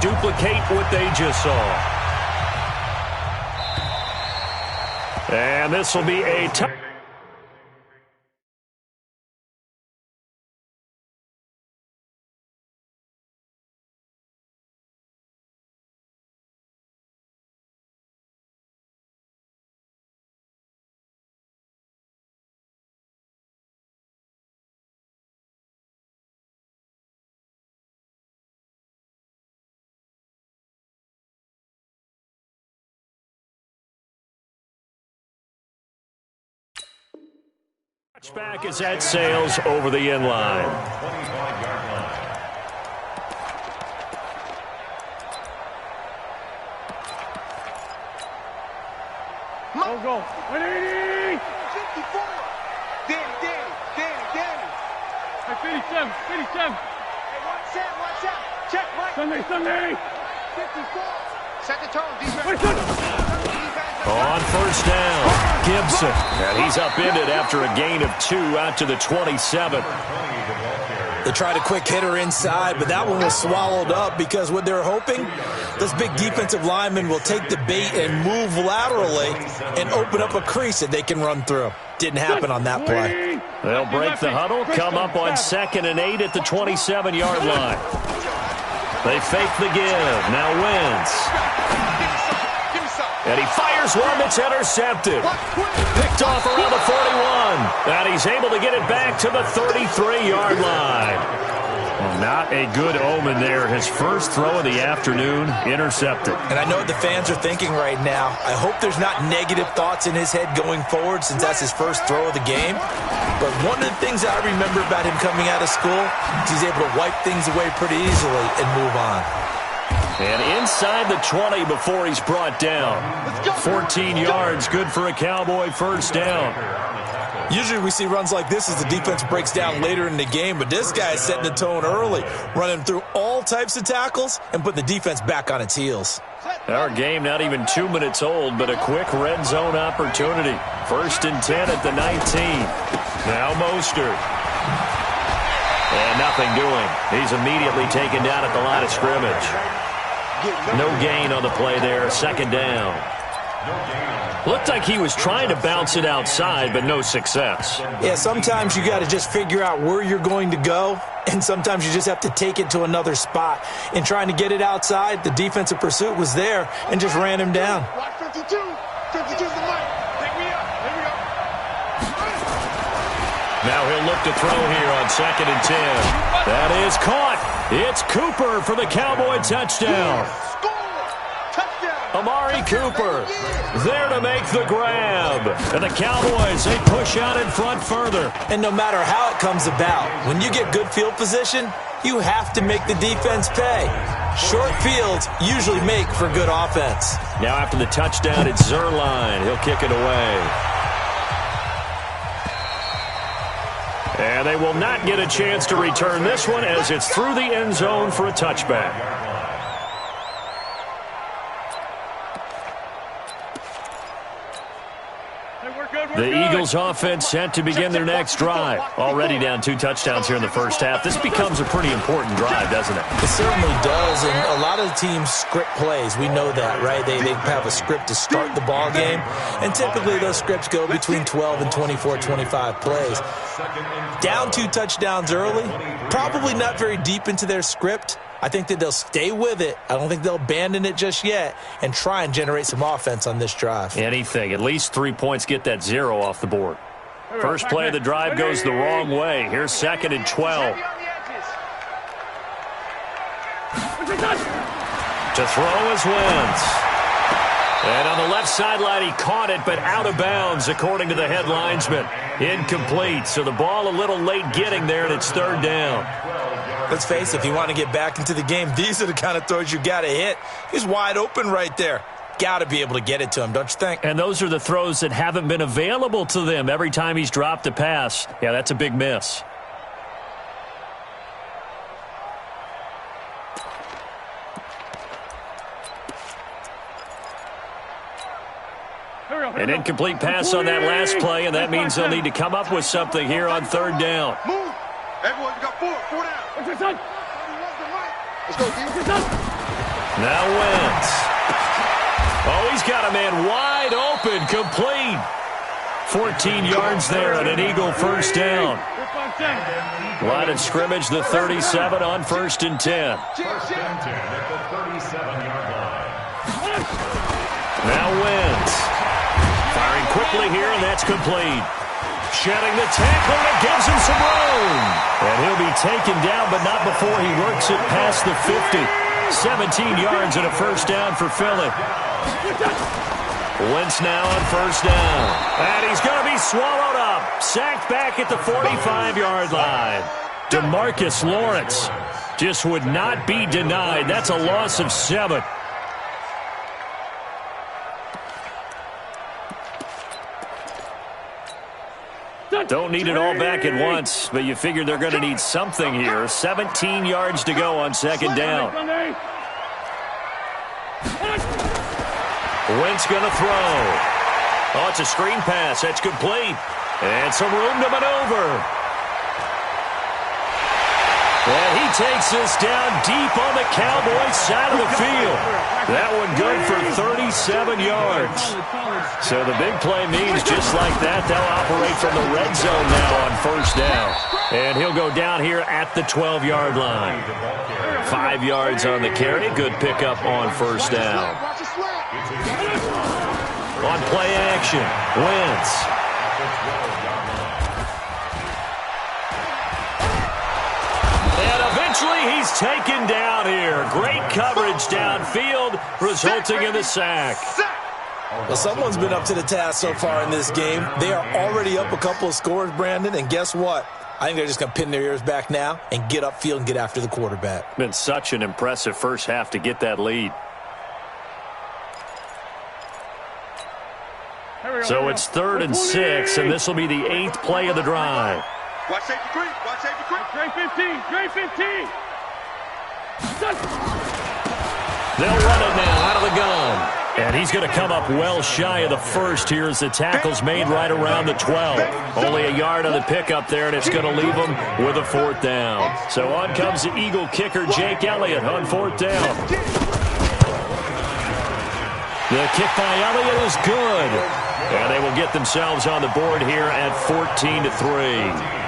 duplicate what they just saw. And this will be a touchdown. Touchback is at Sales over the end line. Go. 180! 54! Danny! Hey, 57! Hey, watch out! Check, Mike! Sunday! 54! Set the tone, defense! On first down, Gibson. And he's upended after a gain of 2 out to the 27. They tried a quick hitter inside, but that one was swallowed up because what they're hoping, this big defensive lineman will take the bait and move laterally and open up a crease that they can run through. Didn't happen on that play. They'll break the huddle, come up on 2nd and 8 at the 27-yard line. They fake the give, now Wentz. And he fires one that's intercepted. Picked off around the 41. And he's able to get it back to the 33-yard line. Well, not a good omen there. His first throw of the afternoon, intercepted. And I know what the fans are thinking right now. I hope there's not negative thoughts in his head going forward since that's his first throw of the game. But one of the things I remember about him coming out of school is he's able to wipe things away pretty easily and move on. And inside the 20 before he's brought down. 14 yards, good for a Cowboy first down. Usually we see runs like this as the defense breaks down later in the game, but this guy is setting the tone early, running through all types of tackles and putting the defense back on its heels. Our game not even 2 minutes old, but a quick red zone opportunity. 1st and 10 at the 19. Now Mostert. And nothing doing. He's immediately taken down at the line of scrimmage. No gain on the play there. 2nd down. Looked like he was trying to bounce it outside, but no success. Yeah, sometimes you got to just figure out where you're going to go, and sometimes you just have to take it to another spot. In trying to get it outside, the defensive pursuit was there and just ran him down. 52's the mic. Pick me up. Here we go. Now he'll look to throw here on 2nd and 10. That is caught. It's Cooper for the Cowboy touchdown. Amari Cooper there to make the grab. And the Cowboys, they push out in front further. And no matter how it comes about, when you get good field position, you have to make the defense pay. Short fields usually make for good offense. Now after the touchdown, it's Zerline. He'll kick it away. And they will not get a chance to return this one as it's through the end zone for a touchback. The Eagles offense set to begin their next drive. Already down 2 touchdowns here in the first half. This becomes a pretty important drive, doesn't it? It certainly does, and a lot of the teams script plays. We know that, right? They have a script to start the ball game, and typically those scripts go between 12 and 24, 25 plays. Down 2 touchdowns early, probably not very deep into their script. I think that they'll stay with it. I don't think they'll abandon it just yet and try and generate some offense on this drive. Anything. At least 3 points, get that 0 off the board. First play of the drive goes the wrong way. Here's 2nd and 12. To throw is Wentz. And on the left sideline, he caught it, but out of bounds, according to the head linesman. Incomplete. So the ball a little late getting there, and it's 3rd down. Let's face it, if you want to get back into the game, these are the kind of throws you got to hit. He's wide open right there. Got to be able to get it to him, don't you think? And those are the throws that haven't been available to them every time he's dropped a pass. Yeah, that's a big miss. An incomplete pass on that last play, and that means they'll need to come up with something here on 3rd down. Move. Everyone, you got 4 down. What's your son? Let's go, D. Now Wentz. Oh, he's got a man wide open, complete. 14 yards there and an Eagle first down. Line of scrimmage, the 37 on 1st and 10. Now Wentz. Firing quickly here, and that's complete. Shedding the tackle, and it gives him some room. And he'll be taken down, but not before he works it past the 50. 17 yards and a first down for Philly. Wentz now on first down. And he's going to be swallowed up. Sacked back at the 45-yard line. DeMarcus Lawrence just would not be denied. That's a loss of 7. Don't need it all back at once, but you figure they're going to need something here. 17 yards to go on 2nd down. Wentz going to throw. Oh, it's a screen pass. That's complete. And some room to maneuver. And he takes this down deep on the Cowboys side of the field. That one good for 37 yards. So the big play means just like that, they'll operate from the red zone now on 1st down. And he'll go down here at the 12-yard line. 5 yards on the carry. Good pickup on 1st down. On play action, Wentz. And eventually he's taken down here. Great coverage downfield, resulting in the sack. Well, someone's been up to the task so far in this game. They are already up a couple of scores, Brandon, and guess what? I think they're just going to pin their ears back now and get upfield and get after the quarterback. Been such an impressive first half to get that lead. So it's 3rd and 6, and this will be the 8th play of the drive. Watch safety creep. Watch safety creep. Great 15. Great 15. They'll run it now out of the gun. And he's going to come up well shy of the first here as the tackle's made right around the 12. Only a yard on the pickup there, and it's going to leave him with a 4th down. So on comes the Eagle kicker, Jake Elliott, on 4th down. The kick by Elliott is good. And they will get themselves on the board here at 14-3.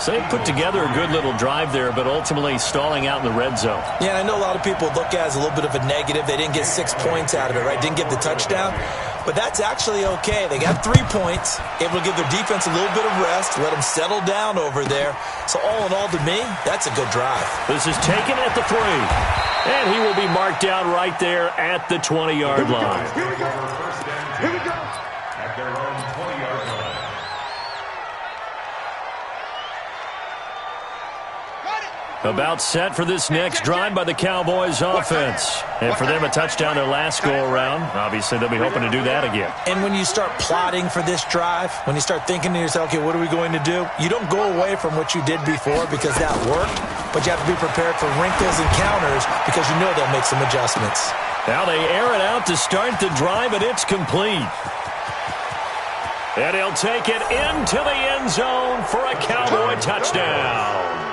So they put together a good little drive there, but ultimately stalling out in the red zone. Yeah, I know a lot of people look at it as a little bit of a negative. They didn't get 6 points out of it, right? Didn't get the touchdown. But that's actually okay. They got 3 points, able to give their defense a little bit of rest, let them settle down over there. So all in all, to me, that's a good drive. This is taken at the 3. And he will be marked down right there at the 20-yard line. Here we go. Here we go. At their own 20-yard line. About set for this next drive by the Cowboys offense. And for them, a touchdown their last go-around. Obviously, they'll be hoping to do that again. And when you start plotting for this drive, when you start thinking to yourself, okay, what are we going to do? You don't go away from what you did before because that worked, but you have to be prepared for wrinkles and counters because you know they'll make some adjustments. Now they air it out to start the drive, and it's complete. And he'll take it into the end zone for a Cowboy touchdown.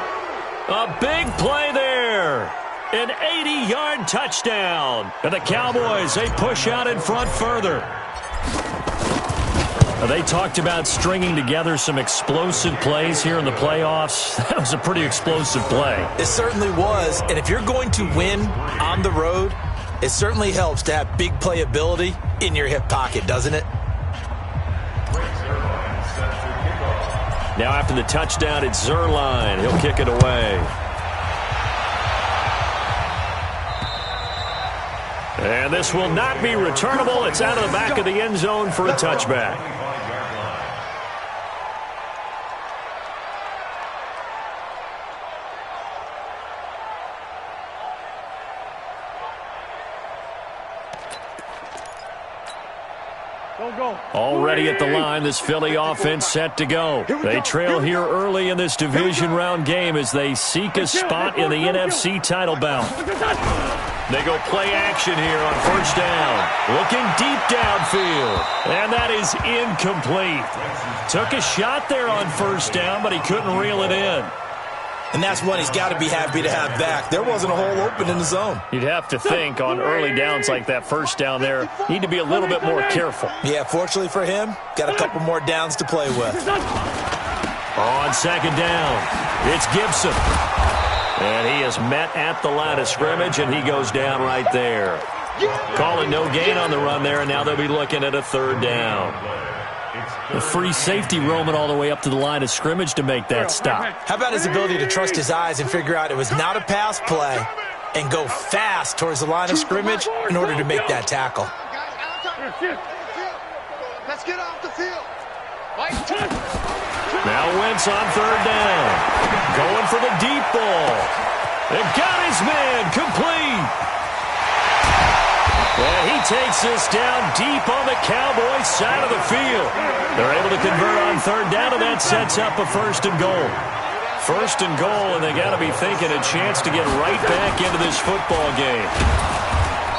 A big play there. An 80-yard touchdown. And the Cowboys, they push out in front further. They talked about stringing together some explosive plays here in the playoffs. That was a pretty explosive play. It certainly was. And if you're going to win on the road, it certainly helps to have big playability in your hip pocket, doesn't it? Now after the touchdown, it's Zuerlein. He'll kick it away. And this will not be returnable. It's out of the back of the end zone for a touchback. Already at the line, this Philly offense set to go. They trail here early in this division round game as they seek a spot in the NFC title bout. They go play action here on 1st down. Looking deep downfield. And that is incomplete. Took a shot there on 1st down, but he couldn't reel it in. And that's one he's got to be happy to have back. There wasn't a hole open in the zone. You'd have to think on early downs like that first down there, need to be a little bit more careful. Yeah, fortunately for him, got a couple more downs to play with. On second down, it's Gibson. And he is met at the line of scrimmage, and he goes down right there. Calling no gain on the run there, and now they'll be looking at a third down. The free safety roaming all the way up to the line of scrimmage to make that stop. How about his ability to trust his eyes and figure out it was not a pass play and go fast towards the line of scrimmage in order to make that tackle? Let's get off the field. Now Wentz on third down. Going for the deep ball. And got his man complete. And he takes this down deep on the Cowboys side of the field. They're able to convert on third down, and that sets up a first and goal. First and goal, and they got to be thinking a chance to get right back into this football game.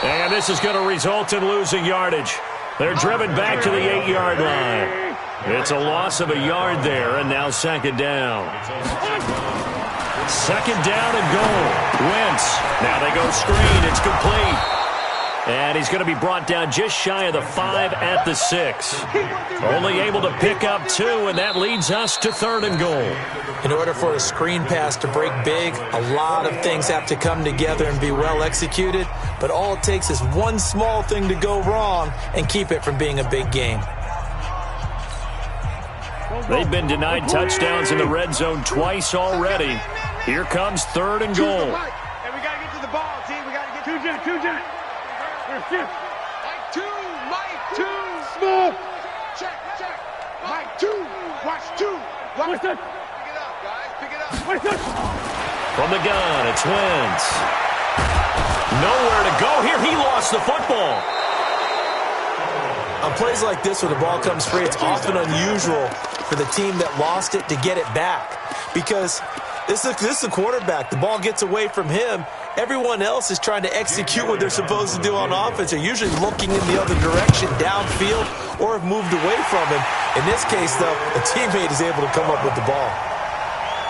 And this is going to result in losing yardage. They're driven back to the 8-yard line. It's a loss of a yard there, and now second down. Second down and goal. Wentz. Now they go screen. It's complete. And he's going to be brought down just shy of the 5 at the 6. Only able to pick up 2, and that leads us to third and goal. In order for a screen pass to break big, a lot of things have to come together and be well executed, but all it takes is one small thing to go wrong and keep it from being a big game. They've been denied touchdowns in the red zone twice already. Here comes third and goal. And we got to get to the ball, T. We got to get to Mike 2, Mike 2. Small. Check. Mike 2. Watch 2. Watch that. Pick it up, guys. Pick it up. Watch that. From the gun, it's Wentz. Nowhere to go here. He lost the football. On plays like this where the ball comes free, it's often unusual for the team that lost it to get it back. Because this is the quarterback. The ball gets away from him. Everyone else is trying to execute what they're supposed to do on offense. They're usually looking in the other direction, downfield, or have moved away from him. In this case, though, a teammate is able to come up with the ball.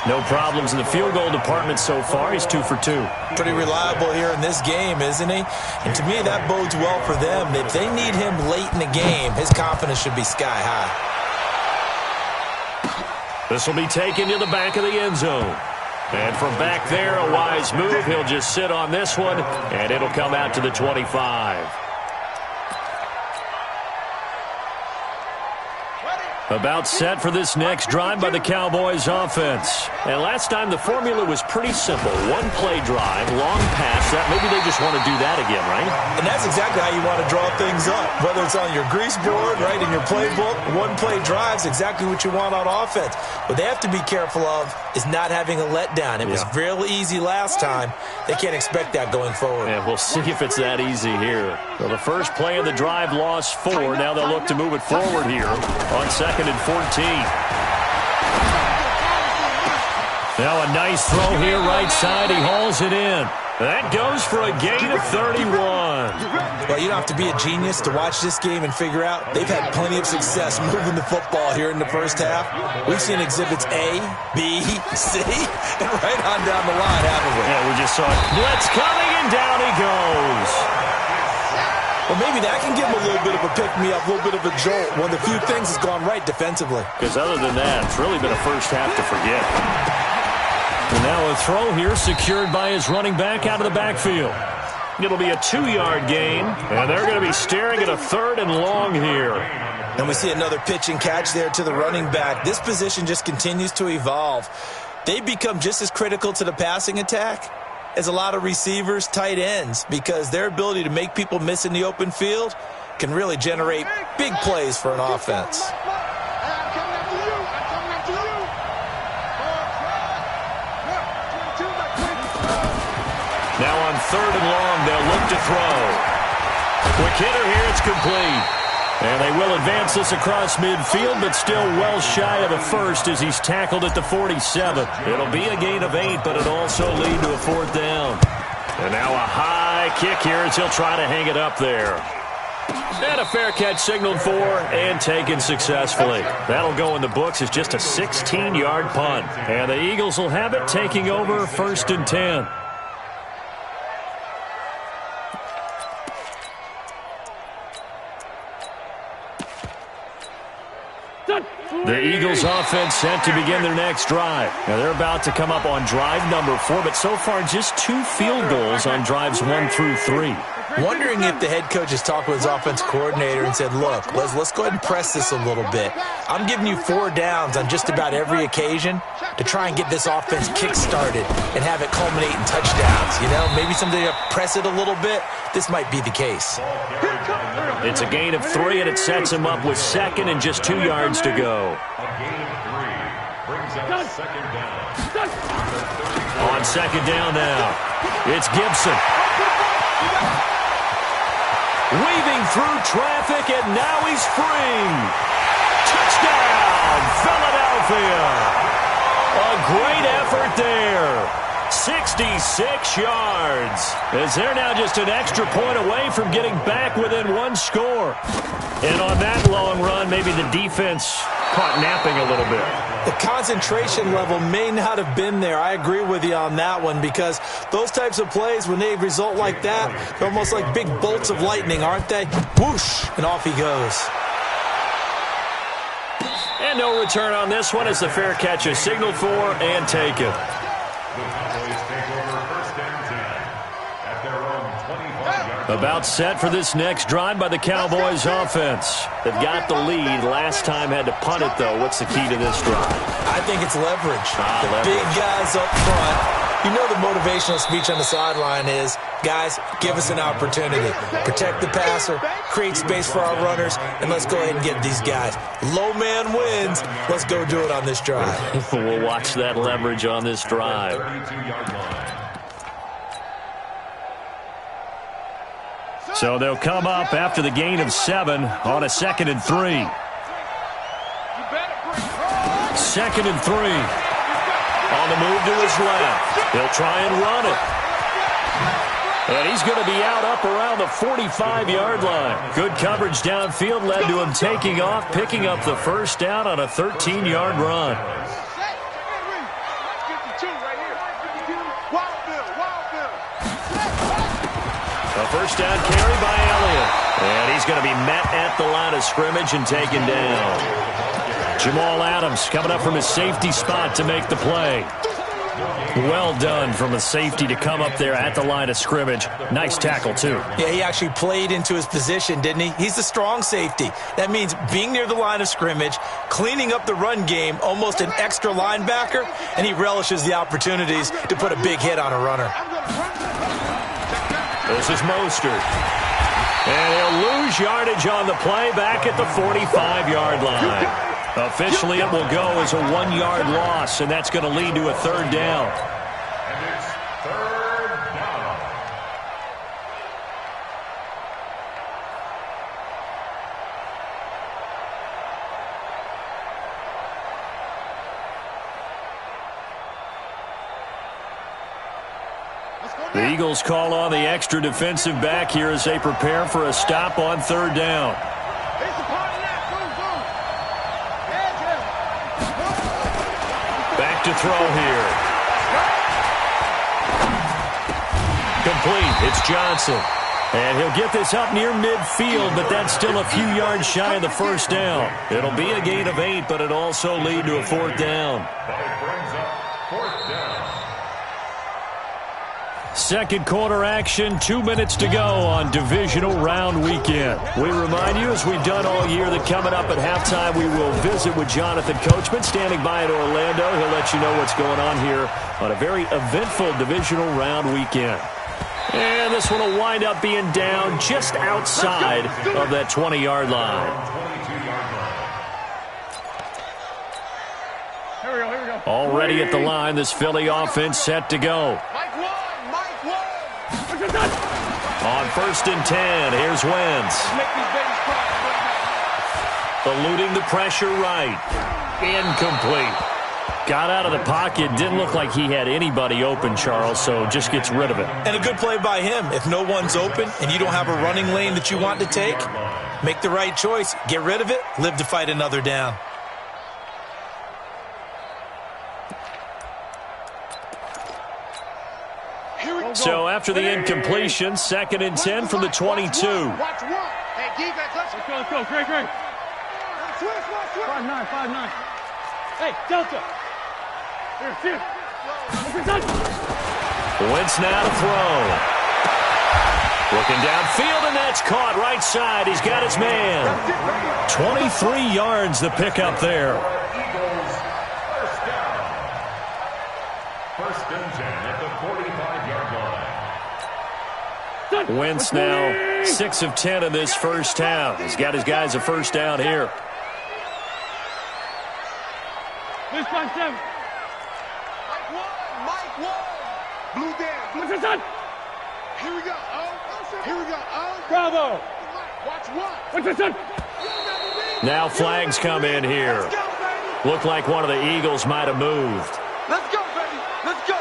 No problems in the field goal department so far. He's 2 for 2. Pretty reliable here in this game, isn't he? And to me, that bodes well for them. If they need him late in the game, his confidence should be sky high. This will be taken to the back of the end zone. And from back there, a wise move. He'll just sit on this one, and it'll come out to the 25. About set for this next drive by the Cowboys offense. And last time the formula was pretty simple. One-play drive, long pass. That maybe they just want to do that again, right? And that's exactly how you want to draw things up. Whether it's on your grease board, right, in your playbook, one-play drive's exactly what you want on offense. What they have to be careful of is not having a letdown. It was real easy last time. They can't expect that going forward. And we'll see if it's that easy here. So the first play of the drive lost 4. Now they'll look to move it forward here on second and 14. Now a nice throw here right side. He hauls it in. That goes for a gain of 31. Well, you don't have to be a genius to watch this game and figure out they've had plenty of success moving the football here in the first half. We've seen exhibits A, B, C, and right on down the line, haven't we? Yeah, we just saw it. Blitz coming, and down he goes. Well, maybe that can give him a little bit of a pick-me-up, a little bit of a jolt. One of the few things that's gone right defensively. Because other than that, it's really been a first half to forget. And now a throw here secured by his running back out of the backfield. It'll be a 2-yard gain, and they're going to be staring at a third and long here. And we see another pitch and catch there to the running back. This position just continues to evolve. They've become just as critical to the passing attack as a lot of receivers, tight ends, because their ability to make people miss in the open field can really generate big plays for an offense. Now on third and long, they'll look to throw. Quick hitter here, it's complete. And they will advance this across midfield, but still well shy of a first as he's tackled at the 47. It'll be a gain of 8, but it'll also lead to a fourth down. And now a high kick here as he'll try to hang it up there. And a fair catch signaled for and taken successfully. That'll go in the books as just a 16-yard punt. And the Eagles will have it, taking over 1st and 10. The Eagles offense set to begin their next drive. Now they're about to come up on drive number 4, but so far just 2 field goals on drives 1 through 3. Wondering if the head coach has talked with his offense coordinator and said, look, let's go ahead and press this a little bit. I'm giving you 4 downs on just about every occasion to try and get this offense kick-started and have it culminate in touchdowns. You know, maybe somebody to press it a little bit. This might be the case. It's a gain of 3, and it sets him up with 2nd and just 2 yards to go. A gain of 3 brings up 2nd down. On 2nd down now, it's Gibson. Weaving through traffic, and now he's free. Touchdown, Philadelphia. A great effort there. 66 yards. As they're now just an extra point away from getting back within 1 score. And on that long run, maybe the defense caught napping a little bit. The concentration level may not have been there. I agree with you on that one, because those types of plays, when they result like that, they're almost like big bolts of lightning, aren't they? Whoosh, and off he goes. And no return on this one as the fair catch is signaled for and taken. The Cowboys take over 1st and 10 at their own 25-yard line. About set for this next drive by the Cowboys offense. They've got the lead. Last time had to punt it, though. What's the key to this drive? I think it's leverage. Leverage. Big guys up front. You know the motivational speech on the sideline is, guys, give us an opportunity. Protect the passer, create space for our runners, and let's go ahead and get these guys. Low man wins. Let's go do it on this drive. We'll watch that leverage on this drive. 32-yard line. So they'll come up after the gain of 7 on a 2nd and 3. 2nd and 3. On the move to his left. He'll try and run it. And he's going to be out up around the 45-yard line. Good coverage downfield led to him taking off, picking up the 1st down on a 13-yard run. A 1st down carry by Elliott. And he's going to be met at the line of scrimmage and taken down. Jamal Adams coming up from his safety spot to make the play. Well done from a safety to come up there at the line of scrimmage. Nice tackle, too. Yeah, he actually played into his position, didn't he? He's the strong safety. That means being near the line of scrimmage, cleaning up the run game, almost an extra linebacker, and he relishes the opportunities to put a big hit on a runner. This is Mostert. And he'll lose yardage on the play back at the 45-yard line. Officially, it will go as a 1-yard loss, and that's going to lead to a 3rd down. And it's 3rd down. The Eagles call on the extra defensive back here as they prepare for a stop on 3rd down. Back to throw here. Complete. It's Johnson. And he'll get this up near midfield, but that's still a few yards shy of the 1st down. It'll be a gain of 8, but it'll also lead to a 4th down. That brings up 4th down. 2nd quarter action, 2 minutes to go on divisional round weekend. We remind you, as we've done all year, that coming up at halftime, we will visit with Jonathan Coachman standing by in Orlando. He'll let you know what's going on here on a very eventful divisional round weekend. And this one will wind up being down just outside of that 20-yard line. 22-yard line. Here we go. Already at the line, this Philly offense set to go. On 1st and 10, here's Wentz. Eluding the pressure right. Incomplete. Got out of the pocket. Didn't look like he had anybody open, Charles, so just gets rid of it. And a good play by him. If no one's open and you don't have a running lane that you want to take, make the right choice. Get rid of it. Live to fight another down. So after the incompletion, 2nd and 10 from the 22. Watch one. Hey, defense, let's go. Great. 5-9. Hey, Delta. Here. Wentz now to throw. Looking downfield, and that's caught right side. He's got his man. 23 yards the pickup there. Eagles, first down. 1st and 10 at the 45-yard line. Wentz now 6 of 10 in this first half. He's got his guys a first down here. This one, 7. Mike one. Blue down. What's your son? Here we go. Bravo. Watch one. What's your son? Now flags come in here. Looked like one of the Eagles might have moved. Let's go, baby. Let's go.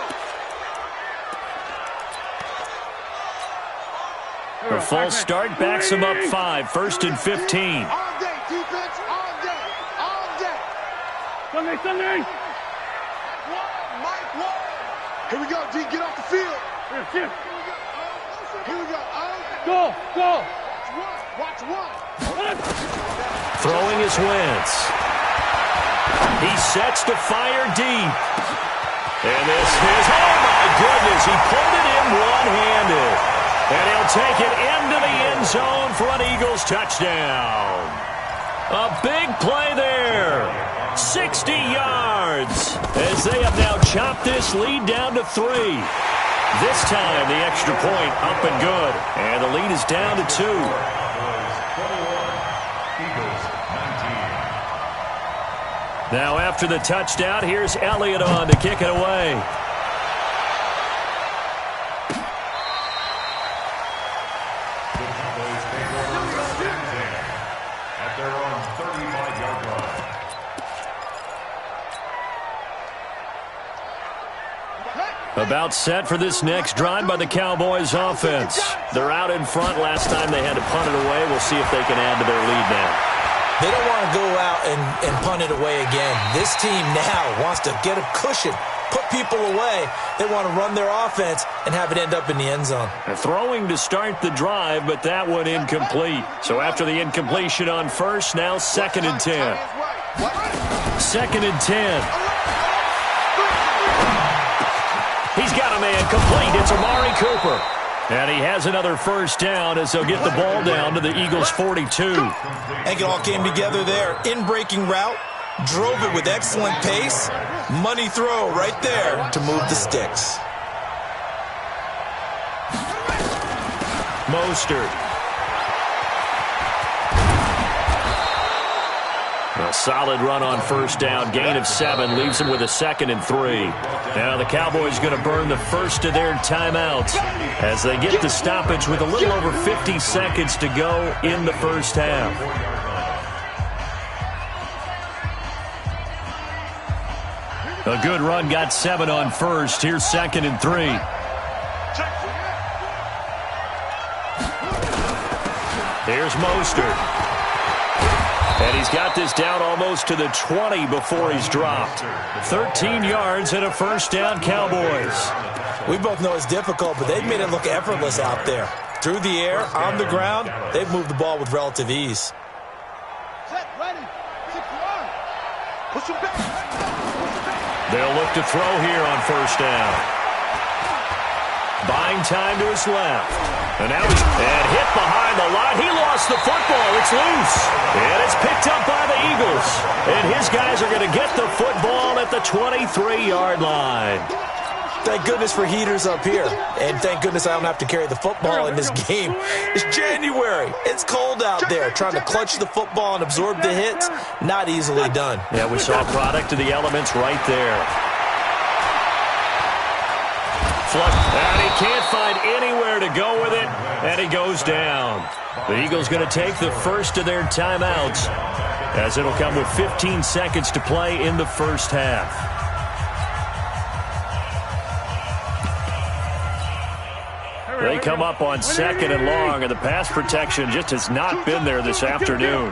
A false start backs him up 5. 1st and 15. All day, defense. All day. Sunday. Mike one. Here we go, D. Get off the field. Here we go. Go. Watch one. Throwing is Wentz. He sets to fire deep. And this is, oh my goodness, he pulled it in one-handed. And he'll take it into the end zone for an Eagles touchdown. A big play there. 60 yards as they have now chopped this lead down to 3. This time the extra point up and good. And the lead is down to 2. Now after the touchdown, here's Elliott on to kick it away. At their own 35-yard line. About set for this next drive by the Cowboys offense. They're out in front. Last time they had to punt it away. We'll see if they can add to their lead now. They don't want to go out and punt it away again. This team now wants to get a cushion, put people away. They want to run their offense and have it end up in the end zone. Throwing to start the drive, but that one incomplete. So after the incompletion on first, now 2nd and 10. 2nd and 10. He's got a man complete. It's Amari Cooper. And he has another first down as they'll get the ball down to the Eagles' 42. I think it all came together there. In-breaking route, drove it with excellent pace. Money throw right there to move the sticks. Mostert. A solid run on first down. Gain of 7 leaves him with a 2nd and 3. Now the Cowboys going to burn the first of their timeouts as they get the stoppage with a little over 50 seconds to go in the first half. A good run, got 7 on first. Here's 2nd and 3. Here's Mostert. And he's got this down almost to the 20 before he's dropped. 13 yards and a first down, Cowboys. We both know it's difficult, but they've made it look effortless out there. Through the air, on the ground, they've moved the ball with relative ease. They'll look to throw here on first down. Buying time to his left. And now he's hit behind the line. He lost the football. It's loose. And it's picked up by the Eagles. And his guys are going to get the football at the 23-yard line. Thank goodness for heaters up here. And thank goodness I don't have to carry the football in this game. It's January. It's cold out there. Trying to clutch the football and absorb the hits, not easily done. Yeah, we saw a product of the elements right there. flush. And he can't find anywhere to go with it, and he goes down. The Eagles going to take the first of their timeouts, as it'll come with 15 seconds to play in the first half. They come up on 2nd and long, and the pass protection just has not been there this afternoon.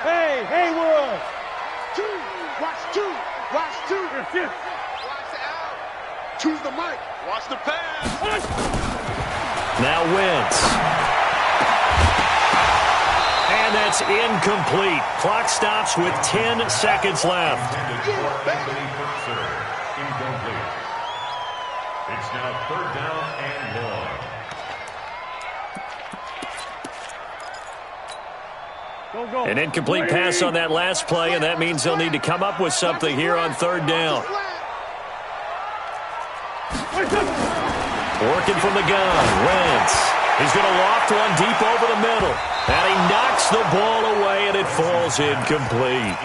Hey, Haywood! Watch two! Watch two! Watch the out! Choose the mic! Watch the pass! Now Wentz. And that's incomplete. Clock stops with 10 seconds left. Incomplete. It's now 3rd down and long. Go. An incomplete pass on that last play, and that means they'll need to come up with something here on 3rd down. Working from the gun, Wentz. He's going to loft one deep over the middle. And he knocks the ball away, and it falls incomplete.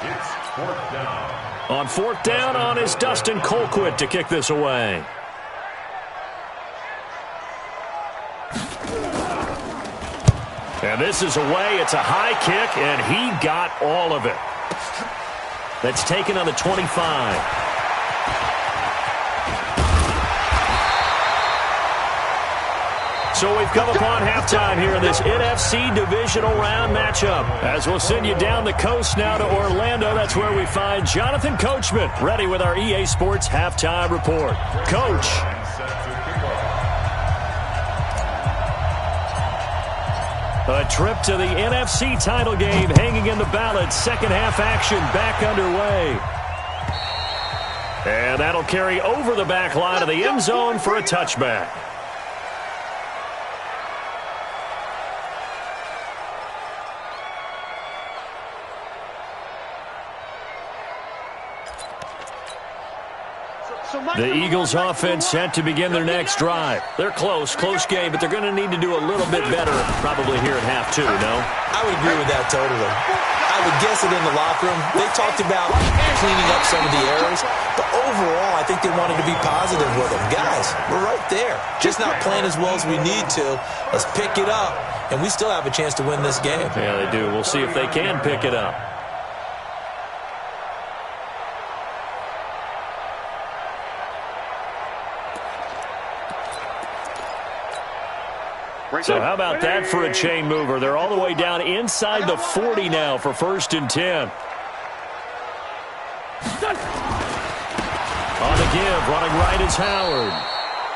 It's 4th down. On 4th down is Dustin Colquitt to kick this away. And this is away. It's a high kick, and he got all of it. That's taken on the 25. So we've come upon halftime here in this NFC divisional round matchup. As we'll send you down the coast now to Orlando, that's where we find Jonathan Coachman, ready with our EA Sports halftime report. Coach. A trip to the NFC title game hanging in the balance. Second half action back underway. And that'll carry over the back line of the end zone for a touchback. The Eagles offense set to begin their next drive. They're close game, but they're going to need to do a little bit better probably here at half 2, no? I would agree with that totally. I would guess it in the locker room. They talked about cleaning up some of the errors, but overall I think they wanted to be positive with them. Guys, we're right there. Just not playing as well as we need to. Let's pick it up, and we still have a chance to win this game. Yeah, they do. We'll see if they can pick it up. So how about that for a chain mover? They're all the way down inside the 40 now for 1st and 10. On the give, running right is Howard.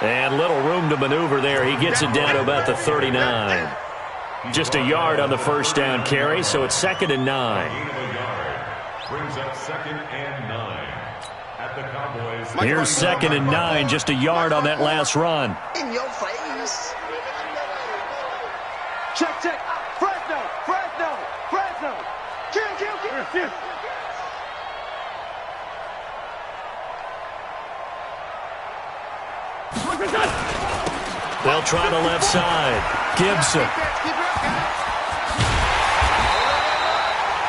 And little room to maneuver there. He gets it down to about the 39. Just a yard on the 1st down carry, so it's 2nd and 9. Brings up 2nd and 9. At the Cowboys. Here's 2nd and 9, just a yard on that last run. In your face. Check. Fresno. Kill. They'll try the left side. Gibson.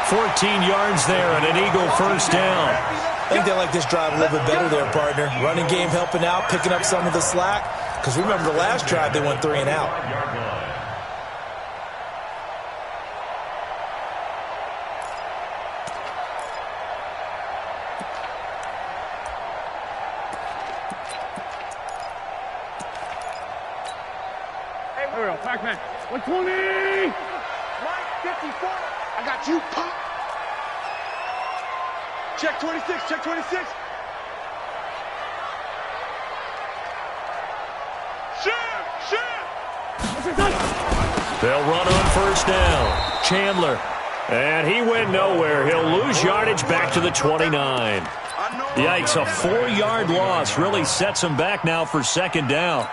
14 yards there and an Eagle 1st down. I think they like this drive a little bit better there, partner. Running game helping out, picking up some of the slack. Because remember the last drive they went 3 and out. Pac-Man. 120. Mike, 54. I got you, pop. Check 26. Shoot. They'll run on 1st down. Chandler. And he went nowhere. He'll lose yardage back to the 29. Yikes, a 4-yard loss really sets him back now for 2nd down.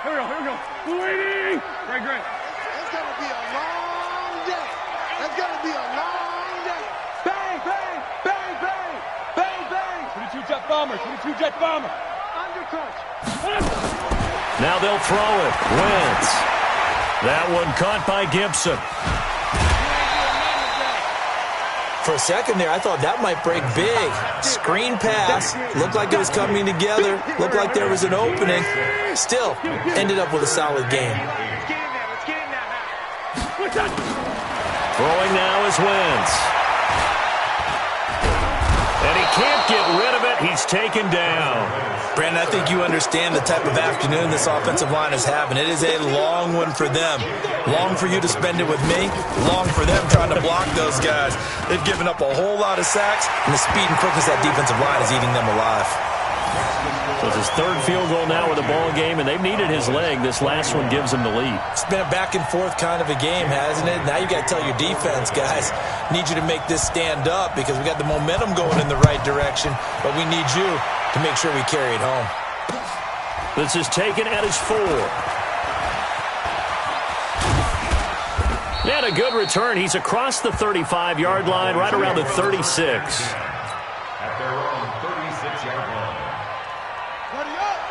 Here we go. Waiting. Great. It's going to be a long day. Bang. 22 jet bomber. Undercrunch. Now they'll throw it. Wentz. That one caught by Gibson. For a second there, I thought that might break big. Screen pass. Looked like it was coming together. Looked like there was an opening. Still, ended up with a solid game. Throwing now is Wentz. And he can't get rid of it. He's taken down. Brandon, I think you understand the type of afternoon this offensive line is having. It is a long one for them. Long for you to spend it with me. Long for them trying to block those guys. They've given up a whole lot of sacks, and the speed and quickness of that defensive line is eating them alive. So it's his third field goal now with the ball game, and they've needed his leg. This last one gives them the lead. It's been a back-and-forth kind of a game, hasn't it? Now you got to tell your defense, guys, need you to make this stand up because we got the momentum going in the right direction, but we need you to make sure we carry it home. This is taken at his 4. And a good return. He's across the 35-yard line, right around the 36. At their own 36-yard line.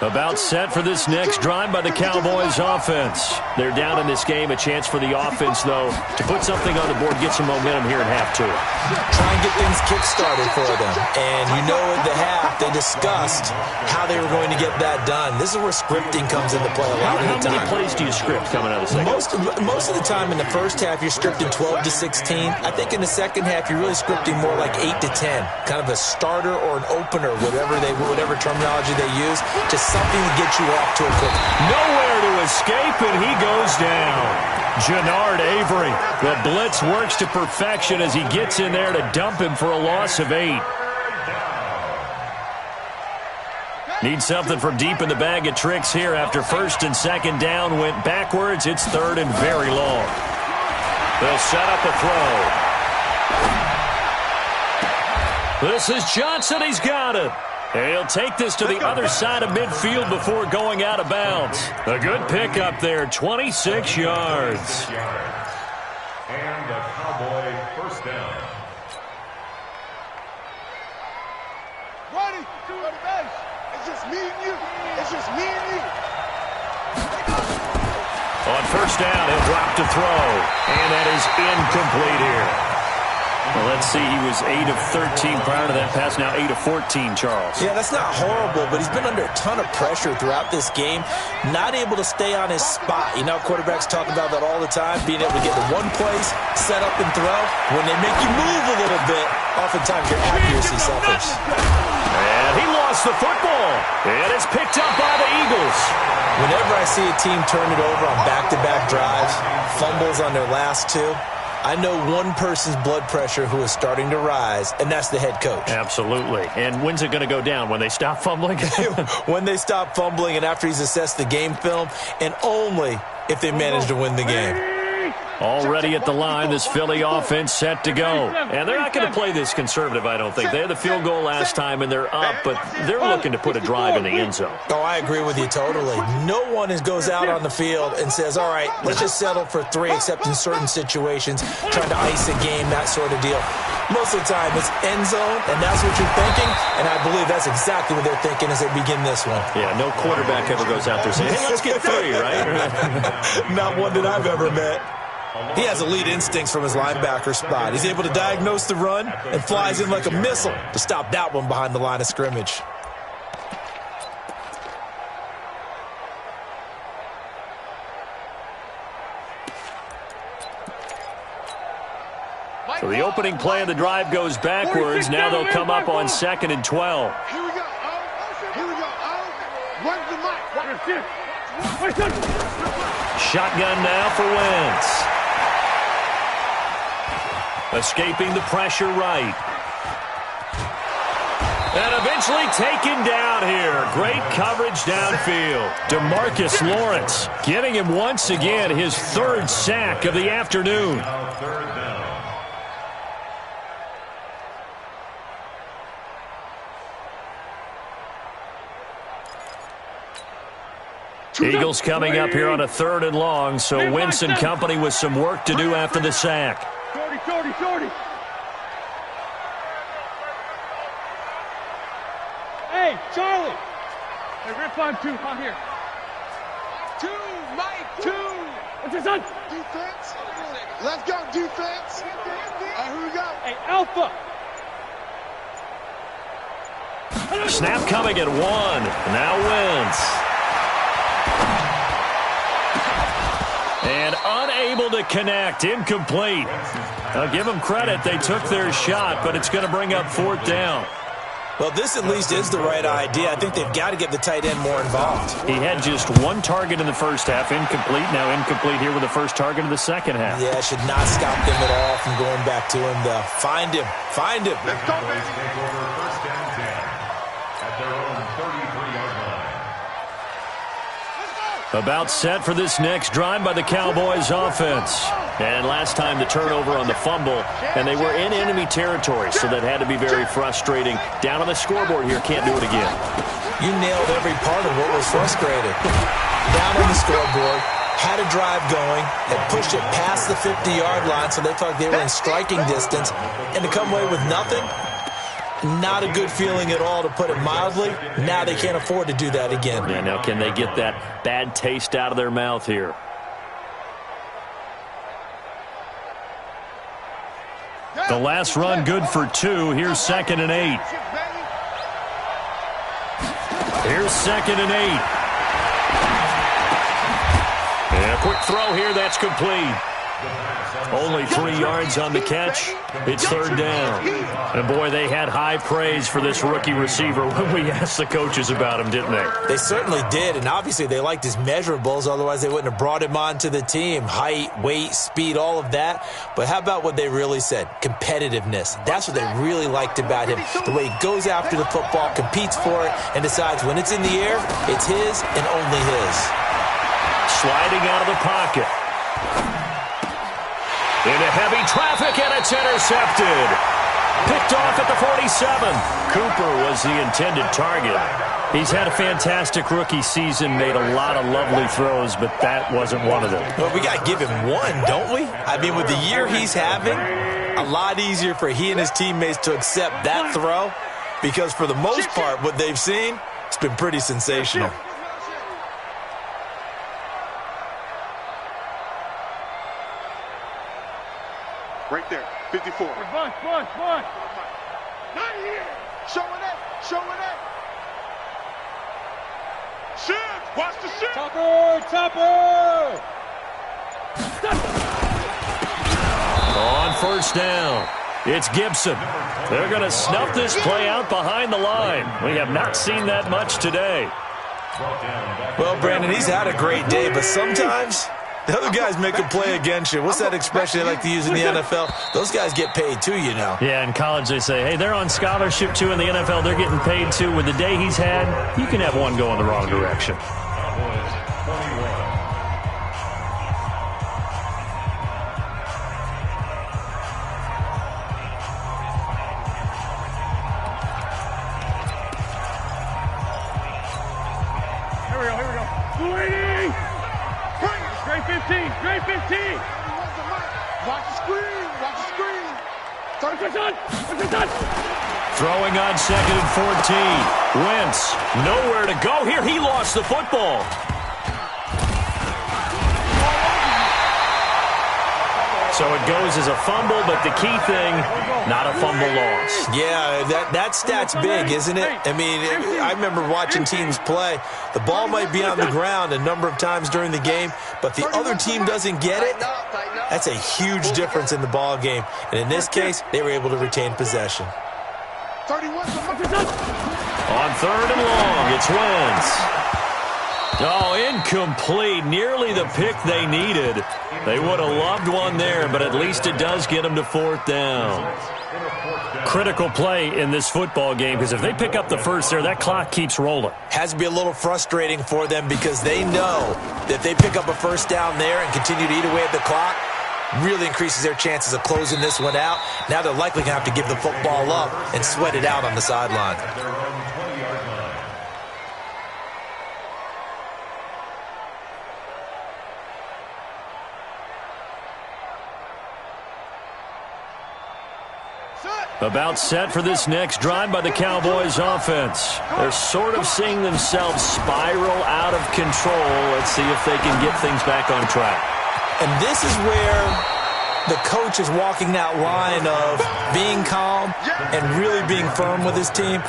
About set for this next drive by the Cowboys offense. They're down in this game. A chance for the offense, though, to put something on the board, get some momentum here in half 2. Try and get things kick-started for them. And you know at the half, they discussed how they were going to get that done. This is where scripting comes into play a lot of the time. How many plays do you script coming out of the second? Most of the time in the first half, you're scripting 12 to 16. I think in the second half, you're really scripting more like 8 to 10. Kind of a starter or an opener, whatever terminology they use, just something to get you off to a quick. Nowhere to escape, and he goes down. Jannard Avery. The blitz works to perfection as he gets in there to dump him for a loss of 8. Needs something from deep in the bag of tricks here after first and second down went backwards. It's third and very long. They'll set up a throw. This is Johnson. He's got it. He'll take this to the other side of midfield before going out of bounds. A good pickup there, 26 yards. And the Cowboy first down. Ronnie, to the base. It's just me and you. It's just me and you. On first down, he'll drop to throw. And that is incomplete here. Well, let's see, he was 8 of 13 prior to that pass, now 8 of 14, Charles. Yeah, that's not horrible, but he's been under a ton of pressure throughout this game, not able to stay on his spot. You know, quarterbacks talk about that all the time, being able to get to one place, set up and throw. When they make you move a little bit, oftentimes your accuracy suffers. And he lost the football. And it's picked up by the Eagles. Whenever I see a team turn it over on back-to-back drives, fumbles on their last 2, I know one person's blood pressure who is starting to rise, and that's the head coach. Absolutely. And when's it going to go down? When they stop fumbling? When they stop fumbling and after he's assessed the game film, and only if they manage to win the game. Already at the line, this Philly offense set to go. And they're not going to play this conservative, I don't think. They had the field goal last time, and they're up, but they're looking to put a drive in the end zone. Oh, I agree with you totally. No one goes out on the field and says, all right, let's just settle for 3, except in certain situations, trying to ice a game, that sort of deal. Most of the time, it's end zone, and that's what you're thinking, and I believe that's exactly what they're thinking as they begin this one. Yeah, no quarterback ever goes out there saying, hey, let's get 3, right? Not one that I've ever met. He has elite instincts from his linebacker spot. He's able to diagnose the run and flies in like a missile to stop that one behind the line of scrimmage. So the opening play of the drive goes backwards. Now they'll come up on 2nd and 12. Here we go. Here we go. Run the mic. Shotgun now for Wentz. Escaping the pressure right. And eventually taken down here. Great coverage downfield. DeMarcus Lawrence getting him once again his 3rd sack of the afternoon. Eagles coming up here on a 3rd and long, so Wentz and company with some work to do after the sack. Shorty. Hey, Charlie. Hey, rip on 2, out here. 2, Mike, 2. What's your son? Defense. Let's go, defense. Here we go. Hey, Alpha. Snap coming at 1. Now Wentz. And unable to connect. Incomplete. I'll give them credit. They took their shot, but it's going to bring up 4th down. Well, this at least is the right idea. I think they've got to get the tight end more involved. He had just 1 target in the first half. Incomplete. Now incomplete here with the first target of the second half. Yeah, should not stop them at all from going back to him, though. Find him. Find him. Let's go, baby. Take over first down 10 at their own 33-yard line. About set for this next drive by the Cowboys offense. And last time the turnover on the fumble, and they were in enemy territory, so that had to be very frustrating. Down on the scoreboard here, can't do it again. You nailed every part of what was frustrating. Down on the scoreboard, had a drive going, had pushed it past the 50-yard line, so they felt like they were in striking distance, and to come away with nothing, not a good feeling at all, to put it mildly. Now they can't afford to do that again. Yeah, now can they get that bad taste out of their mouth here? The last run good for 2. Here's 2nd and 8. Here's 2nd and 8. And a quick throw here. That's complete. Only 3 yards on the catch. It's 3rd down. And, boy, they had high praise for this rookie receiver when we asked the coaches about him, didn't they? They certainly did, and obviously they liked his measurables. Otherwise, they wouldn't have brought him onto the team. Height, weight, speed, all of that. But how about what they really said? Competitiveness. That's what they really liked about him. The way he goes after the football, competes for it, and decides when it's in the air, it's his and only his. Sliding out of the pocket. Into heavy traffic, and it's intercepted. Picked off at the 47. Cooper was the intended target. He's had a fantastic rookie season, made a lot of lovely throws, but that wasn't one of them. Well, we got to give him one, don't we? I mean, with the year he's having, a lot easier for he and his teammates to accept that throw, because for the most part, what they've seen, it's been pretty sensational. Right there, 54. Bunch. Not here. Showing it. Shift. Watch the shift. Topper. On 1st down, it's Gibson. They're going to snuff this play out behind the line. We have not seen that much today. Well, Brandon, he's had a great day, but sometimes the other guys make a play against you. What's that expression they like to use in the NFL? Those guys get paid too, you know. Yeah, in college they say, hey, they're on scholarship too. In the NFL, they're getting paid too. With the day he's had, you can have one go in the wrong direction. Here we go. Waiting. Straight 15. Watch the screen. Throwing on 2nd and 14. Wentz, nowhere to go here. He lost the football. So it goes as a fumble, but the key thing, not a fumble loss. Yeah, that stat's big, isn't it? I mean, I remember watching teams play. The ball might be on the ground a number of times during the game, but the other team doesn't get it. That's a huge difference in the ball game. And in this case, they were able to retain possession. On 3rd and long, it's Wentz. Oh, incomplete. Nearly the pick they needed. They would have loved one there, but at least it does get them to 4th down. Critical play in this football game, because if they pick up the first there, that clock keeps rolling. Has to be a little frustrating for them, because they know that they pick up a 1st down there and continue to eat away at the clock, really increases their chances of closing this one out. Now they're likely going to have to give the football up and sweat it out on the sideline. About set for this next drive by the Cowboys offense. They're sort of seeing themselves spiral out of control. Let's see if they can get things back on track. And this is where the coach is walking that line of being calm and really being firm with his team.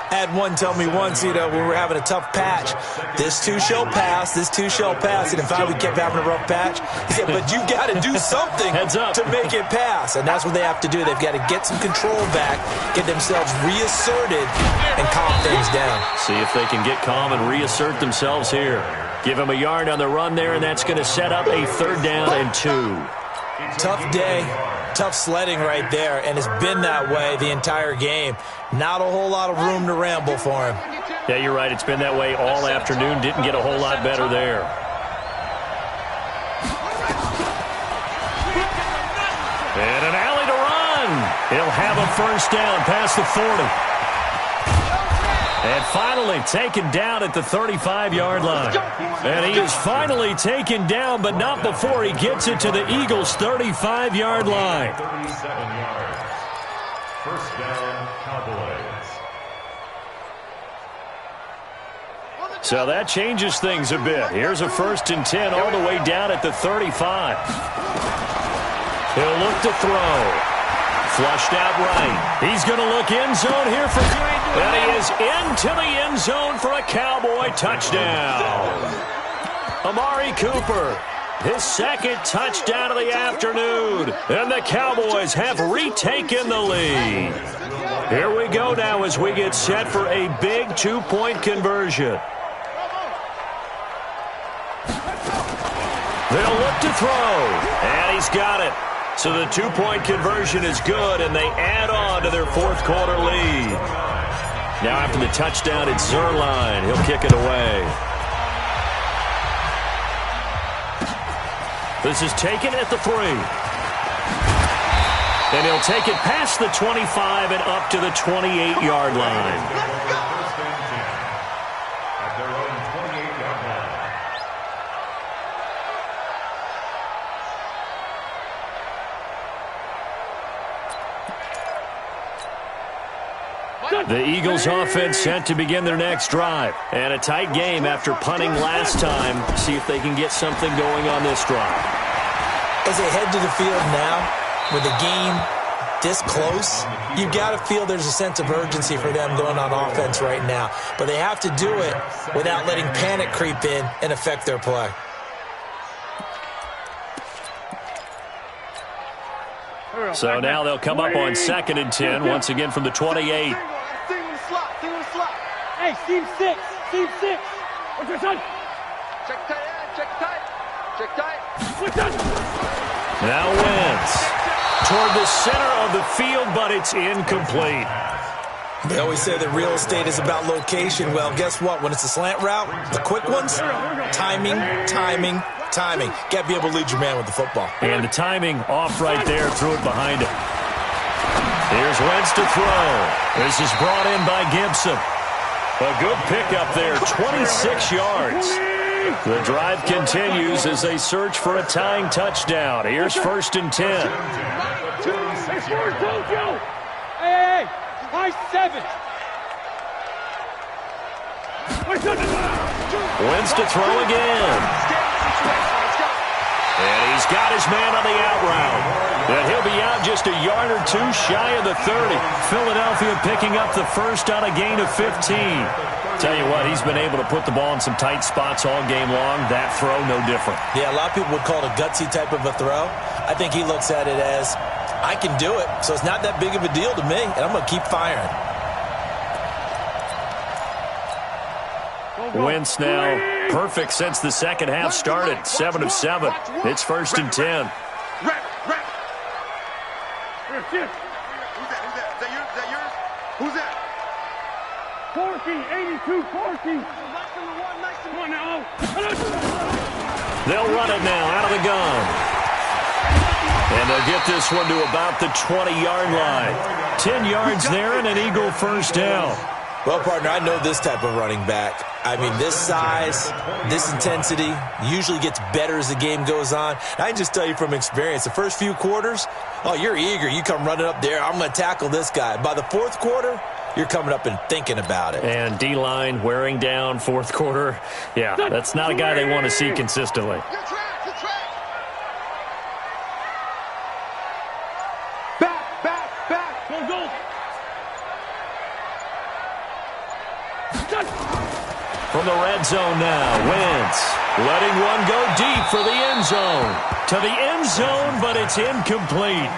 I had one tell me once, when we were having a tough patch, this too shall pass, this too shall pass. And if we kept having a rough patch, he said, but you got to do something to make it pass. And that's what they have to do. They've got to get some control back, get themselves reasserted, and calm things down. See if they can get calm and reassert themselves here. Give him a yard on the run there, and that's going to set up a 3rd down and 2. Tough day, tough sledding right there, and it's been that way the entire game. Not a whole lot of room to ramble for him. Yeah, you're right. It's been that way all afternoon. Didn't get a whole lot better there. And an alley to run. He'll have a 1st down past the 40. And finally taken down at the 35-yard line. And he is finally taken down, but not before he gets it to the Eagles' 35-yard line. 37-yard. 1st down, Cowboys. So that changes things a bit. Here's a 1st and 10 all the way down at the 35. He'll look to throw. Flushed out right. He's going to look end zone here for... And he is into the end zone for a Cowboy touchdown. Amari Cooper, his 2nd touchdown of the afternoon. And the Cowboys have retaken the lead. Here we go now as we get set for a big 2-point conversion. They'll look to throw. And he's got it. So the 2-point conversion is good, and they add on to their 4th quarter lead. Now after the touchdown, it's Zuerlein. He'll kick it away. This is taken at the 3. And he'll take it past the 25 and up to the 28-yard line. The Eagles offense set to begin their next drive. And a tight game after punting last time. See if they can get something going on this drive. As they head to the field now, with the game this close, you've got to feel there's a sense of urgency for them going on offense right now. But they have to do it without letting panic creep in and affect their play. So now they'll come up on 2nd and 10, once again from the 28. Hey, team 6. Team 6. What's your son? Check tight. Check tight. Check tight. Now Wentz toward the center of the field, but it's incomplete. They always say that real estate is about location. Well, guess what? When it's a slant route, the quick ones, timing. Got to be able to lead your man with the football. And the timing off right there. Threw it behind him. Here's Wentz to throw. This is brought in by Gibson. A good pickup there, 26 yards. The drive continues as they search for a tying touchdown. Here's 1st and 10. Hey, high 7. Wentz to throw again. And he's got his man on the out route. And he'll be out just a yard or 2 shy of the 30. Philadelphia picking up the 1st on a gain of 15. Tell you what, he's been able to put the ball in some tight spots all game long. That throw, no different. Yeah, a lot of people would call it a gutsy type of a throw. I think he looks at it as, I can do it, so it's not that big of a deal to me, and I'm going to keep firing. Wentz now perfect since the second half started. 7 of 7. It's 1st and 10. Who's that? Is that yours? Who's that? 14, 82, 14. Come on now. They'll run it now out of the gun. And they'll get this one to about the 20-yard line. 10 yards there and an Eagle 1st down. Well, partner, I know this type of running back. I mean, this size, this intensity usually gets better as the game goes on. I can just tell you from experience, the first few quarters, oh, you're eager. You come running up there, I'm going to tackle this guy. By the 4th quarter, you're coming up and thinking about it. And D-line wearing down 4th quarter. Yeah, that's not a guy they want to see consistently. the red zone now. Wentz letting one go deep for the end zone. To the end zone, but it's incomplete.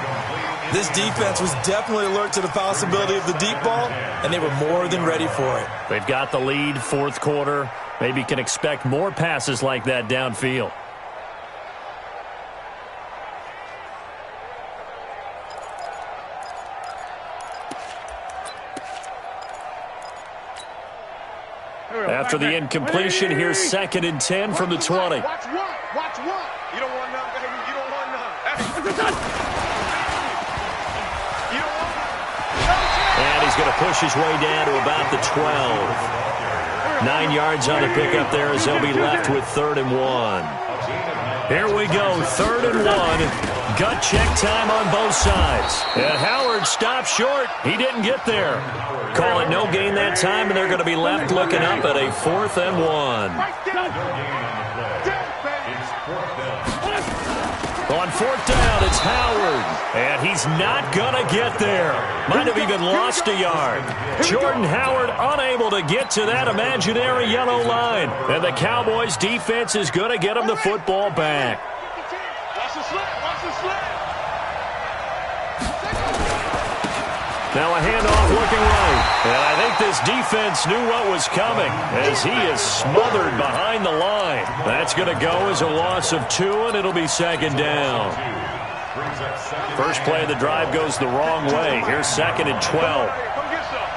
This defense was definitely alert to the possibility of the deep ball, and they were more than ready for it. They've got the lead, fourth quarter. Maybe can expect more passes like that downfield. After the incompletion, here's 2nd and 10 from the 20. Watch one. Watch one. You don't want none, baby. You don't want none. You don't want none. And he's going to push his way down to about the 12. 9 yards on the pickup there as they'll be left with 3rd and 1. Here we go, 3rd and 1. Gut check time on both sides. And Howard stopped short. He didn't get there. Call it no gain that time, and they're going to be left looking up at a 4th and 1. On 4th down, it's Howard. And he's not going to get there. Might have even lost a yard. Jordan Howard unable to get to that imaginary yellow line. And the Cowboys' defense is going to get him the football back. Watch the slip. Watch the slip. Now a handoff looking right. And I think this defense knew what was coming as he is smothered behind the line. That's going to go as a loss of 2, and it'll be 2nd down. First play of the drive goes the wrong way. Here's 2nd and 12. Come get some.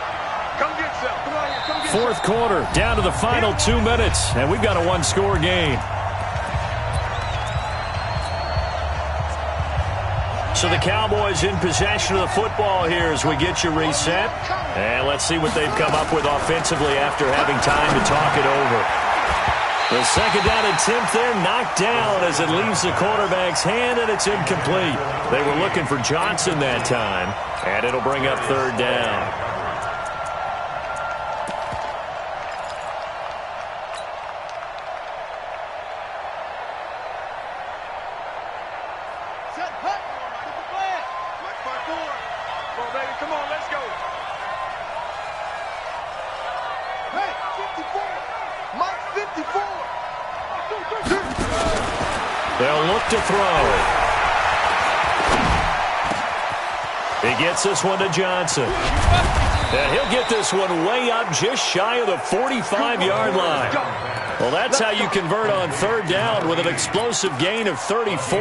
Come get some. Come on here. Come get some. Fourth quarter, down to the final 2 minutes, and we've got a one-score game. So the Cowboys in possession of the football here as we get you reset. And let's see what they've come up with offensively after having time to talk it over. The 2nd down attempt there knocked down as it leaves the quarterback's hand, and it's incomplete. They were looking for Johnson that time, and it'll bring up 3rd down. They'll look to throw. He gets this one to Johnson. And he'll get this one way up just shy of the 45-yard line. Well, that's how you convert on 3rd down with an explosive gain of 34.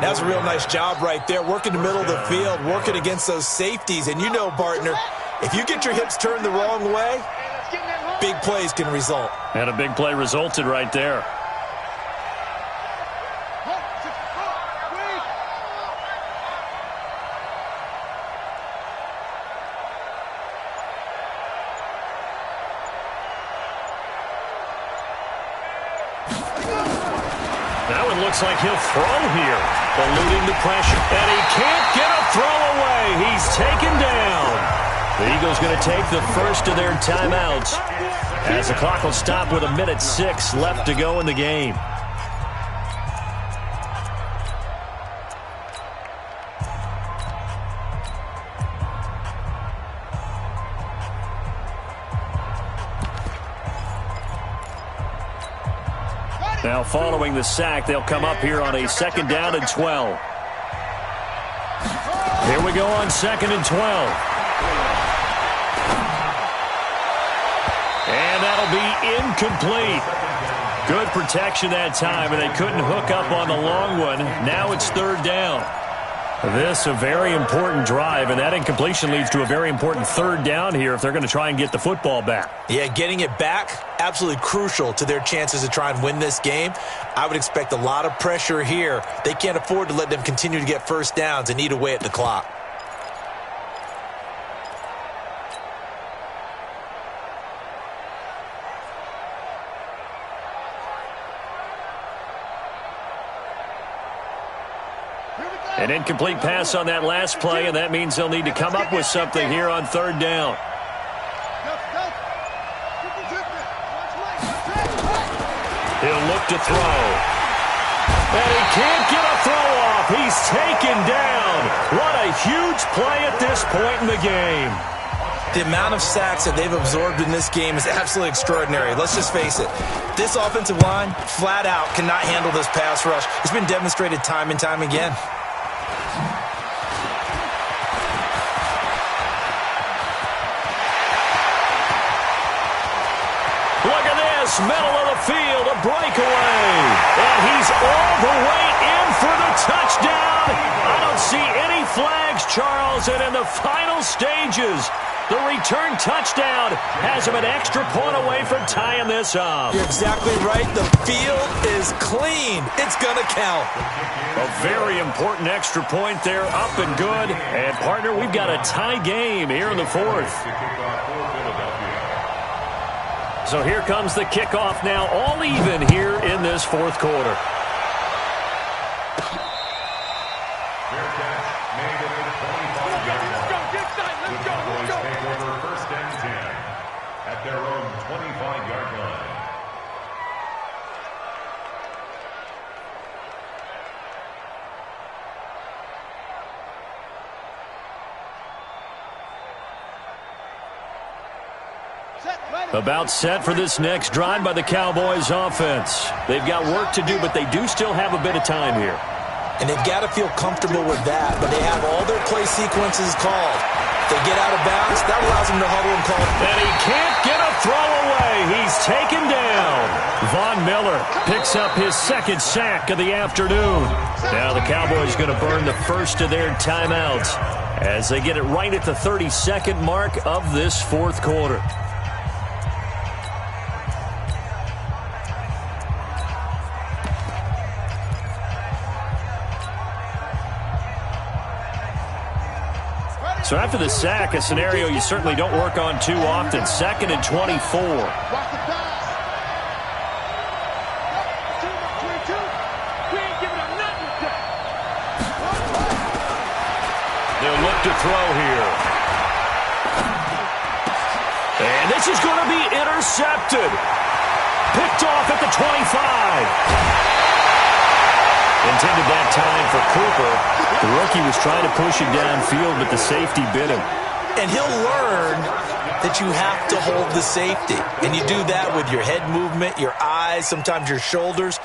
That's a real nice job right there, working the middle of the field, working against those safeties. And you know, partner, if you get your hips turned the wrong way, big plays can result. And a big play resulted right there. Looks like he'll throw here, eluding the pressure. And he can't get a throw away. He's taken down. The Eagles going to take the first of their timeouts as the clock will stop with 1:06 left to go in the game. Now following the sack, they'll come up here on a 2nd down and 12. Here we go on 2nd and 12. And that'll be incomplete. Good protection that time, and they couldn't hook up on the long one. Now it's 3rd down. This a very important drive, and that incompletion leads to a very important 3rd down here if they're going to try and get the football back. Yeah, getting it back, absolutely crucial to their chances to try and win this game. I would expect a lot of pressure here. They can't afford to let them continue to get first downs and eat away at the clock. An incomplete pass on that last play, and that means they'll need to come up with something here on 3rd down. He'll look to throw. And he can't get a throw off. He's taken down. What a huge play at this point in the game. The amount of sacks that they've absorbed in this game is absolutely extraordinary. Let's just face it. This offensive line, flat out, cannot handle this pass rush. It's been demonstrated time and time again. Look at this, middle of the field, a breakaway. And he's all the way in for the touchdown. I don't see any flags, Charles, and in the final stages, the return touchdown has him an extra point away from tying this up. You're exactly right. The field is clean. It's going to count. A very important extra point there, up and good. And, partner, we've got a tie game here in the fourth. So here comes the kickoff now, all even here in this fourth quarter. At their own 25-yard line. About set for this next drive by the Cowboys offense. They've got work to do, but they do still have a bit of time here. And they've got to feel comfortable with that, but they have all their play sequences called. If they get out of bounds, that allows them to huddle and call. And he can't get a throw away. He's taken down. Von Miller picks up his second sack of the afternoon. Now the Cowboys going to burn the first of their timeouts as they get it right at the 32nd mark of this fourth quarter. So after the sack, a scenario you certainly don't work on too often. 2nd and 24. They'll look to throw here. And this is going to be intercepted. Picked off at the 25. Intended that time for Cooper. The rookie was trying to push it downfield, but the safety bit him. And he'll learn that you have to hold the safety. And you do that with your head movement, your eyes, sometimes your shoulders.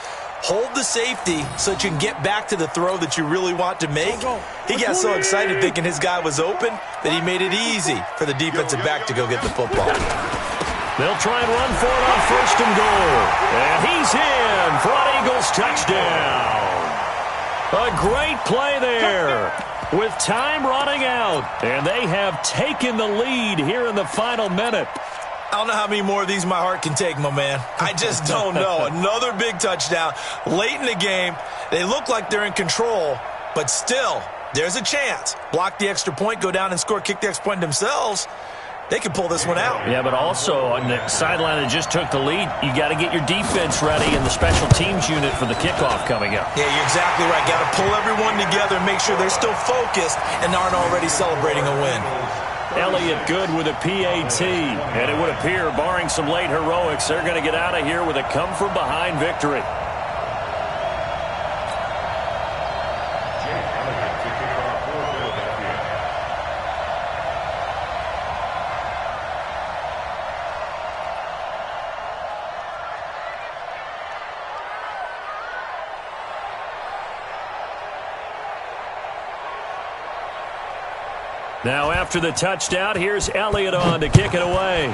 Hold the safety so that you can get back to the throw that you really want to make. He got so excited thinking his guy was open that he made it easy for the defensive back to go get the football. They'll try and run for it on 1st and goal. And he's in for an Eagles touchdown. A great play there with time running out. And they have taken the lead here in the final minute. I don't know how many more of these my heart can take, my man. I just don't know. Another big touchdown late in the game. They look like they're in control, but still, there's a chance. Block the extra point, go down and score, kick the extra point themselves. They could pull this one out. Yeah, but also on the sideline that just took the lead, you got to get your defense ready and the special teams unit for the kickoff coming up. Yeah, you're exactly right. Got to pull everyone together and make sure they're still focused and aren't already celebrating a win. Elliott good with a PAT, and it would appear, barring some late heroics, they're going to get out of here with a come-from-behind victory. Now after the touchdown, here's Elliott on to kick it away.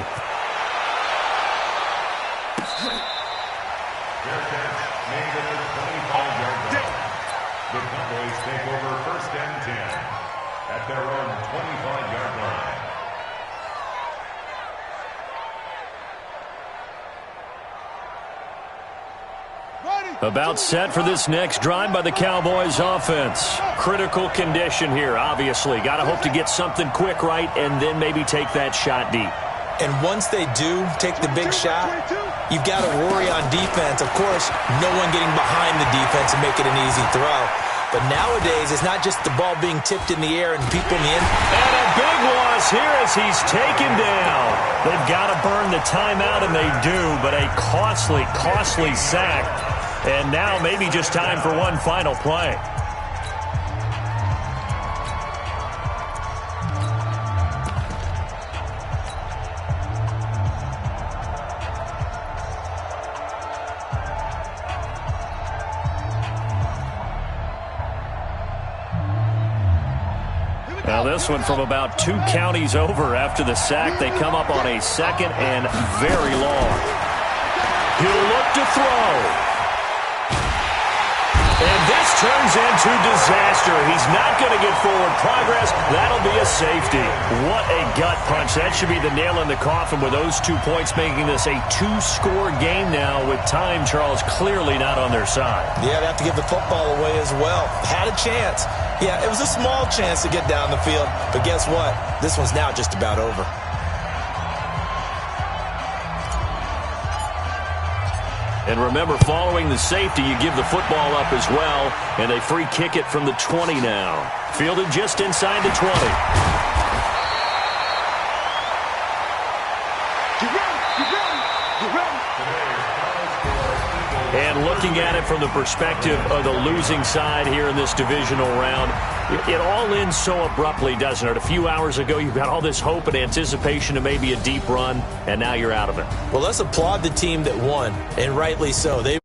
The Cowboys take over 1st and 10 at their own 25-yard line. About set for this next drive by the Cowboys offense. Critical condition here, obviously. Got to hope to get something quick right and then maybe take that shot deep. And once they do take the big shot, you've got to worry on defense. Of course, no one getting behind the defense and make it an easy throw. But nowadays, it's not just the ball being tipped in the air and people in the end. And a big loss here as he's taken down. They've got to burn the timeout, and they do, but a costly, costly sack. And now maybe just time for one final play. this one from about 2 counties over. After the sack, they come up on a 2nd and very long. He'll look to throw. And this turns into disaster. He's not going to get forward progress. That'll be a safety. What a gut punch. That should be the nail in the coffin with those 2 points, making this a 2-score game now with time, Charles, clearly not on their side. Yeah, they have to give the football away as well. Had a chance. Yeah, it was a small chance to get down the field. But guess what? This one's now just about over. And remember, following the safety, you give the football up as well, and they free kick it from the 20 now. Fielded just inside the 20. And looking at it from the perspective of the losing side here in this divisional round, it all ends so abruptly, doesn't it? A few hours ago, you've got all this hope and anticipation of maybe a deep run, and now you're out of it. Well, let's applaud the team that won, and rightly so. They